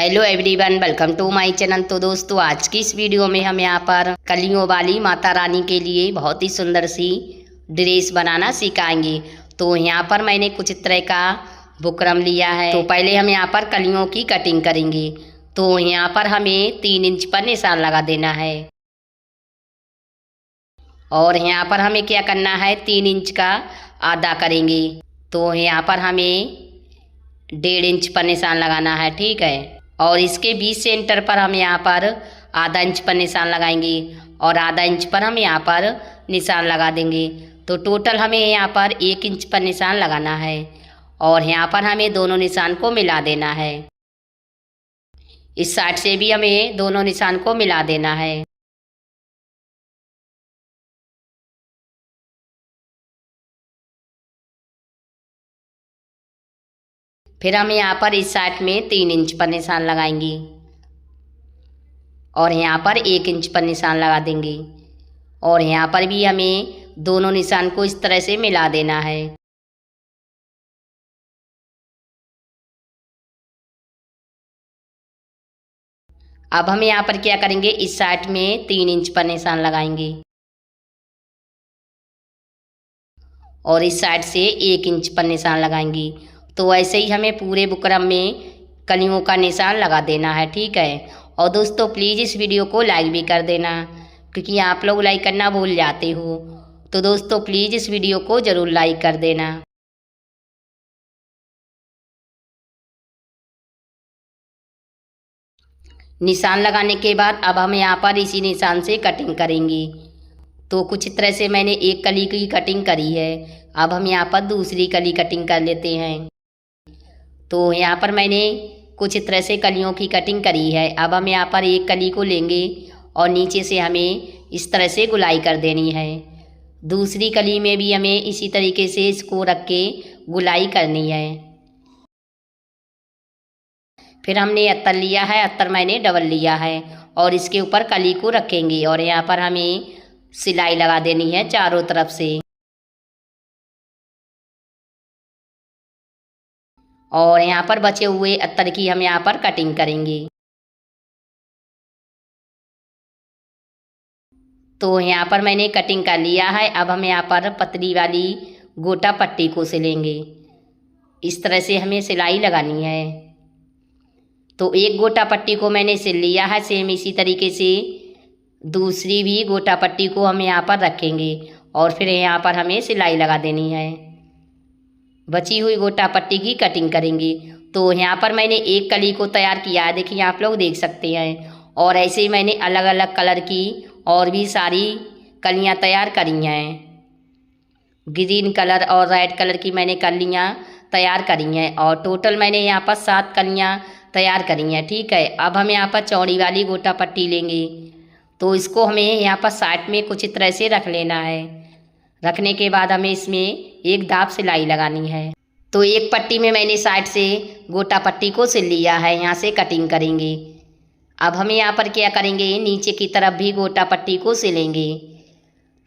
Hello everyone, welcome to my channel. तो दोस्तों, आज की इस वीडियो में हम यहाँ पर कलियों वाली माता रानी के लिए बहुत ही सुंदर सी ड्रेस बनाना सिखाएंगे। तो यहाँ पर मैंने कुछ तरह का बुकरम लिया है। तो पहले हम यहाँ पर कलियों की कटिंग करेंगे। तो यहाँ पर हमें 3 इंच पर निशान लगा देना है और यहाँ पर हमें क्या करना है, 3 इंच का आधा करेंगे। तो यहाँ पर हमें 1.5 इंच पर निशान लगाना है, ठीक है। और इसके बीच सेंटर पर हम यहाँ पर आधा इंच पर निशान लगाएंगे और आधा इंच पर हम यहाँ पर निशान लगा देंगे। तो टोटल हमें यहाँ पर 1 इंच पर निशान लगाना है और यहाँ पर हमें दोनों निशान को मिला देना है। इस साइड से भी हमें दोनों निशान को मिला देना है। फिर हम यहाँ पर इस साइड में 3 इंच पर निशान लगाएंगे और यहाँ पर 1 इंच पर निशान लगा देंगे और यहाँ पर भी हमें दोनों निशान को इस तरह से मिला देना है। अब हम यहाँ पर क्या करेंगे, इस साइड में 3 इंच पर निशान लगाएंगे और इस साइड से 1 इंच पर निशान लगाएंगे। तो ऐसे ही हमें पूरे बुकरम में कलियों का निशान लगा देना है, ठीक है। और दोस्तों, प्लीज़ इस वीडियो को लाइक भी कर देना, क्योंकि आप लोग लाइक करना भूल जाते हो। तो दोस्तों, प्लीज़ इस वीडियो को ज़रूर लाइक कर देना। निशान लगाने के बाद अब हम यहाँ पर इसी निशान से कटिंग करेंगे। तो कुछ तरह से मैंने एक कली की कटिंग करी है। अब हम यहाँ पर दूसरी कली कटिंग कर लेते हैं। तो यहाँ पर मैंने कुछ तरह से कलियों की कटिंग करी है। अब हम यहाँ पर एक कली को लेंगे और नीचे से हमें इस तरह से गुलाई कर देनी है। दूसरी कली में भी हमें इसी तरीके से इसको रख के गुलाई करनी है। फिर हमने अत्तर लिया है, अत्तर मैंने डबल लिया है और इसके ऊपर कली को रखेंगे और यहाँ पर हमें सिलाई लगा देनी है चारों तरफ से। और यहाँ पर बचे हुए अत्तर की हम यहाँ पर कटिंग करेंगे। तो यहाँ पर मैंने कटिंग कर लिया है। अब हम यहाँ पर पतली वाली गोटा पट्टी को सिलेंगे। इस तरह से हमें सिलाई लगानी है। तो एक गोटा पट्टी को मैंने सिल लिया है। सेम इसी तरीके से दूसरी भी गोटा पट्टी को हम यहाँ पर रखेंगे और फिर यहाँ पर हमें सिलाई लगा देनी है। बची हुई गोटा पट्टी की कटिंग करेंगे। तो यहाँ पर मैंने एक कली को तैयार किया है, देखिए आप लोग देख सकते हैं। और ऐसे ही मैंने अलग अलग कलर की और भी सारी कलियाँ तैयार करी हैं। ग्रीन कलर और रेड कलर की मैंने कलियाँ तैयार करी हैं और टोटल मैंने यहाँ पर 7 कलियाँ तैयार करी हैं, ठीक है। अब हम यहाँ पर चौड़ी वाली गोटा पट्टी लेंगे। तो इसको हमें यहाँ पर साइड में कुछ तरह से रख लेना है। रखने के बाद हमें इसमें एक दाब सिलाई लगानी है। तो एक पट्टी में मैंने साइड से गोटा पट्टी को सिल लिया है, यहाँ से कटिंग करेंगे। अब हम यहाँ पर क्या करेंगे, नीचे की तरफ भी गोटा पट्टी को सिलेंगे।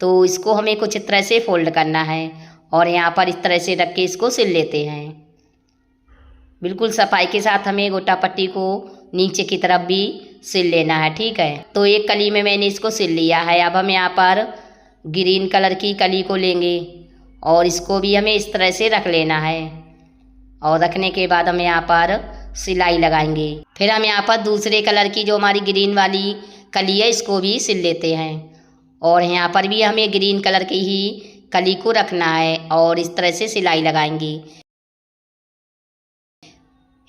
तो इसको हमें कुछ तरह से फोल्ड करना है और यहाँ पर इस तरह से रख के इसको सिल लेते हैं। बिल्कुल सफाई के साथ हमें गोटा पट्टी को नीचे की तरफ भी सिल लेना है, ठीक है। तो एक कली में मैंने इसको सिल लिया है। अब हम यहाँ पर ग्रीन कलर की कली को लेंगे और इसको भी हमें इस तरह से रख लेना है और रखने के बाद हम यहाँ पर सिलाई लगाएंगे। फिर हम यहाँ पर दूसरे कलर की जो हमारी ग्रीन वाली कली है इसको भी सिल लेते हैं और यहाँ पर भी हमें ग्रीन कलर की ही कली को रखना है और इस तरह से सिलाई लगाएंगे।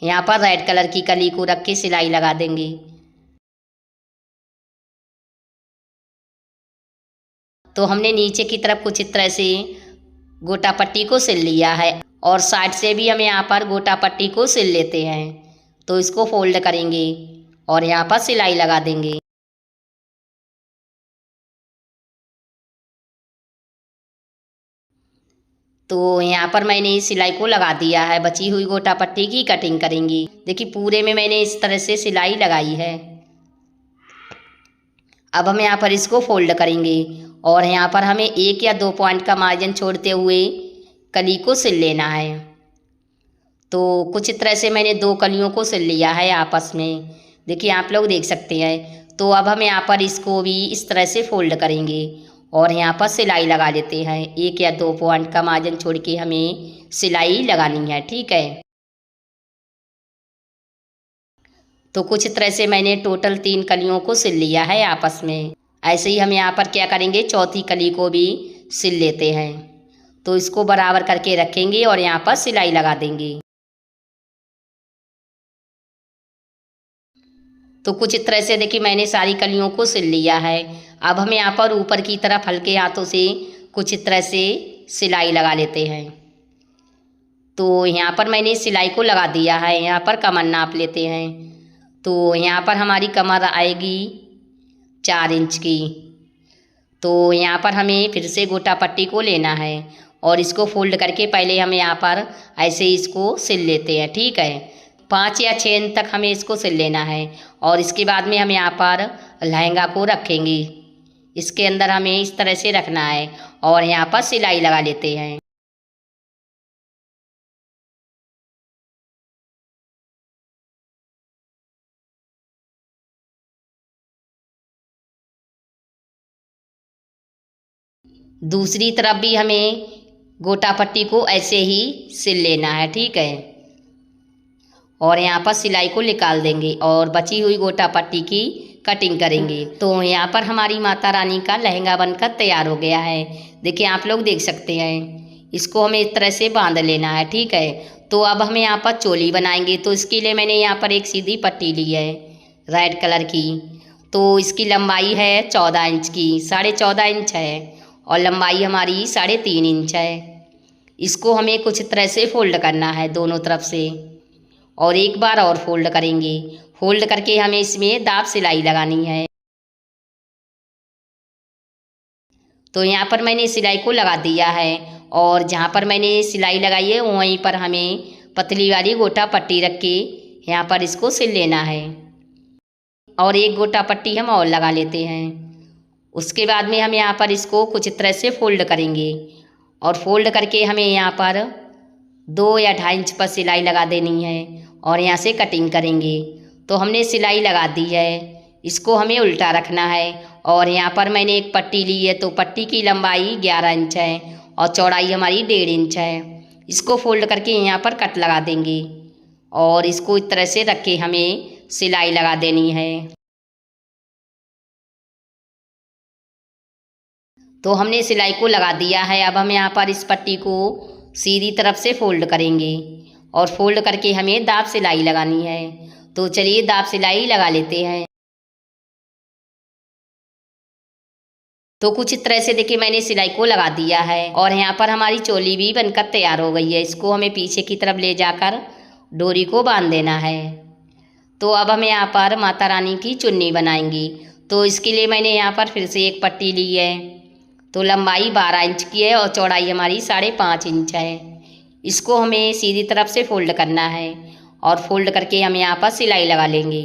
यहाँ पर रेड कलर की कली को रख के सिलाई लगा देंगे। तो हमने नीचे की तरफ कुछ इस तरह से गोटा पट्टी को सिल लिया है और साइड से भी हम यहाँ पर गोटा पट्टी को सिल लेते हैं। तो इसको फोल्ड करेंगे और यहाँ पर सिलाई लगा देंगे। तो यहाँ पर मैंने इस सिलाई को लगा दिया है। बची हुई गोटा पट्टी की कटिंग करेंगी। देखिए पूरे में मैंने इस तरह से सिलाई लगाई है। अब हम यहाँ पर इसको फोल्ड करेंगे और यहाँ पर हमें 1 या 2 पॉइंट का मार्जिन छोड़ते हुए कली को सिल लेना है। तो कुछ इस तरह से मैंने 2 कलियों को सिल लिया है आपस में। देखिए आप लोग देख सकते हैं। तो अब हम यहाँ पर इसको भी इस तरह से फोल्ड करेंगे और यहाँ पर सिलाई लगा लेते हैं। 1 या 2 पॉइंट का मार्जिन छोड़ के हमें सिलाई लगानी है, ठीक है। तो कुछ इस तरह से मैंने टोटल 3 कलियों को सिल लिया है आपस में। ऐसे ही हम यहाँ पर क्या करेंगे, चौथी कली को भी सिल लेते हैं। तो इसको बराबर करके रखेंगे और यहाँ पर सिलाई लगा देंगे। तो कुछ इस तरह से देखिए मैंने सारी कलियों को सिल लिया है। अब हम यहाँ पर ऊपर की तरफ हल्के हाथों से कुछ इस तरह से सिलाई लगा लेते हैं। तो यहाँ पर मैंने सिलाई को लगा दिया है। यहाँ पर कमर नाप लेते हैं। तो यहाँ पर हमारी कमर आएगी 4 इंच की। तो यहाँ पर हमें फिर से गोटा पट्टी को लेना है और इसको फोल्ड करके पहले हम यहाँ पर ऐसे इसको सिल लेते हैं, ठीक है। 5 या 6 इंच तक हमें इसको सिल लेना है और इसके बाद में हम यहाँ पर लहंगा को रखेंगे। इसके अंदर हमें इस तरह से रखना है और यहाँ पर सिलाई लगा लेते हैं। दूसरी तरफ भी हमें गोटा पट्टी को ऐसे ही सिल लेना है, ठीक है। और यहाँ पर सिलाई को निकाल देंगे और बची हुई गोटा पट्टी की कटिंग करेंगे। तो यहाँ पर हमारी माता रानी का लहंगा बनकर तैयार हो गया है। देखिए आप लोग देख सकते हैं। इसको हमें इस तरह से बांध लेना है, ठीक है। तो अब हम यहाँ पर चोली बनाएंगे। तो इसके लिए मैंने यहाँ पर एक सीधी पट्टी ली है रेड कलर की। तो इसकी लंबाई है 14 इंच की, 14.5 इंच है और लंबाई हमारी 3.5 इंच है। इसको हमें कुछ तरह से फोल्ड करना है दोनों तरफ से और एक बार और फोल्ड करेंगे। फोल्ड करके हमें इसमें दाब सिलाई लगानी है। तो यहाँ पर मैंने सिलाई को लगा दिया है और जहाँ पर मैंने सिलाई लगाई है वहीं पर हमें पतली वाली गोटा पट्टी रख के यहाँ पर इसको सिल लेना है और एक गोटा पट्टी हम और लगा लेते हैं। उसके बाद में हम यहाँ पर इसको कुछ तरह से फोल्ड करेंगे और फोल्ड करके हमें यहाँ पर 2 या 2.5 इंच पर सिलाई लगा देनी है और यहाँ से कटिंग करेंगे। तो हमने सिलाई लगा दी है, इसको हमें उल्टा रखना है और यहाँ पर मैंने एक पट्टी ली है। तो पट्टी की लंबाई 11 इंच है और चौड़ाई हमारी 1.5 इंच है। इसको फोल्ड करके यहाँ पर कट लगा देंगे और इसको इस तरह से रख के हमें सिलाई लगा देनी है। तो हमने सिलाई को लगा दिया है। अब हम यहाँ पर इस पट्टी को सीधी तरफ से फोल्ड करेंगे और फोल्ड करके हमें दाब सिलाई लगानी है। तो चलिए दाब सिलाई लगा लेते हैं। तो कुछ इस तरह से देखिए मैंने सिलाई को लगा दिया है और यहाँ पर हमारी चोली भी बनकर तैयार हो गई है। इसको हमें पीछे की तरफ ले जाकर डोरी को बांध देना है। तो अब हम यहाँ पर माता रानी की चुन्नी बनाएंगी। तो इसके लिए मैंने यहाँ पर फिर से एक पट्टी ली है। तो लंबाई 12 इंच की है और चौड़ाई हमारी 5.5 इंच है। इसको हमें सीधी तरफ से फोल्ड करना है और फोल्ड करके हम यहाँ पर सिलाई लगा लेंगे।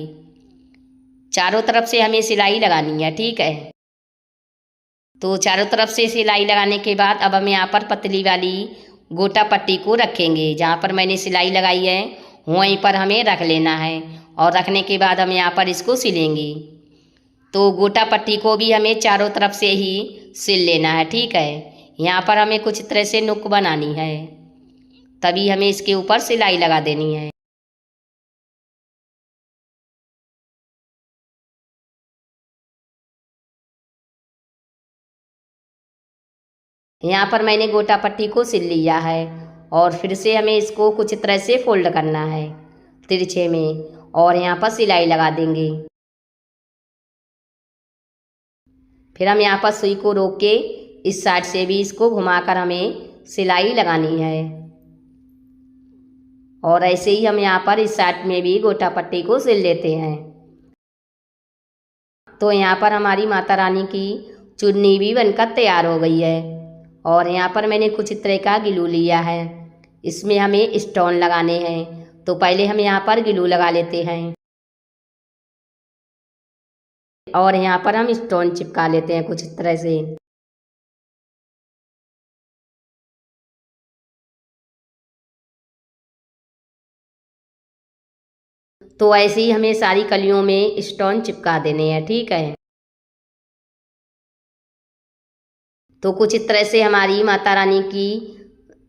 चारों तरफ से हमें सिलाई लगानी है, ठीक है। तो चारों तरफ से सिलाई लगाने के बाद अब हम यहाँ पर पतली वाली गोटा पट्टी को रखेंगे। जहाँ पर मैंने सिलाई लगाई है वहीं पर हमें रख लेना है और रखने के बाद हम यहाँ पर इसको सिलेंगे। तो गोटा पट्टी को भी हमें चारों तरफ से ही सिल लेना है, ठीक है। यहाँ पर हमें कुछ तरह से नुक बनानी है, तभी हमें इसके ऊपर सिलाई लगा देनी है। यहाँ पर मैंने गोटा पट्टी को सिल लिया है और फिर से हमें इसको कुछ तरह से फोल्ड करना है तिरछे में और यहाँ पर सिलाई लगा देंगे। फिर हम यहाँ पर सुई को रोक के इस साइड से भी इसको घुमाकर हमें सिलाई लगानी है और ऐसे ही हम यहाँ पर इस साइड में भी गोटा पट्टी को सिल लेते हैं। तो यहाँ पर हमारी माता रानी की चुन्नी भी बनकर तैयार हो गई है और यहाँ पर मैंने कुछ तरह का ग्लू लिया है। इसमें हमें स्टोन लगाने हैं। तो पहले हम यहाँ पर ग्लू लगा लेते हैं और यहाँ पर हम स्टोन चिपका लेते हैं कुछ तरह से। तो ऐसे ही हमें सारी कलियों में स्टोन चिपका देने हैं, ठीक है। तो कुछ इस तरह से हमारी माता रानी की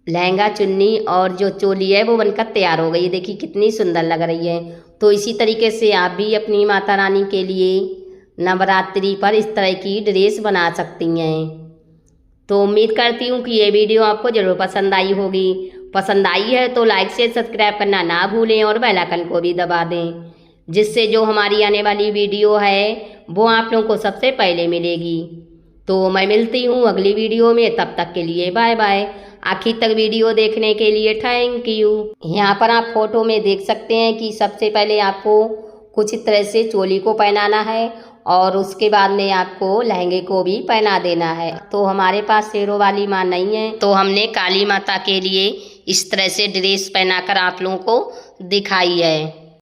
लहंगा चुन्नी और जो चोली है वो बनकर तैयार हो गई। देखिए कितनी सुंदर लग रही है। तो इसी तरीके से आप भी अपनी माता रानी के लिए नवरात्रि पर इस तरह की ड्रेस बना सकती हैं। तो उम्मीद करती हूँ कि ये वीडियो आपको ज़रूर पसंद आई होगी। पसंद आई है तो लाइक से सब्सक्राइब करना ना भूलें और बेल आइकन को भी दबा दें, जिससे जो हमारी आने वाली वीडियो है वो आप लोगों को सबसे पहले मिलेगी। तो मैं मिलती हूँ अगली वीडियो में, तब तक के लिए बाय बाय। आखिर तक वीडियो देखने के लिए थैंक यू। यहाँ पर आप फोटो में देख सकते हैं कि सबसे पहले आपको कुछ इस तरह से चोली को पहनाना है और उसके बाद में आपको लहंगे को भी पहना देना है। तो हमारे पास शेरों वाली माँ नहीं है, तो हमने काली माता के लिए इस तरह से ड्रेस पहनाकर आप लोगों को दिखाई है।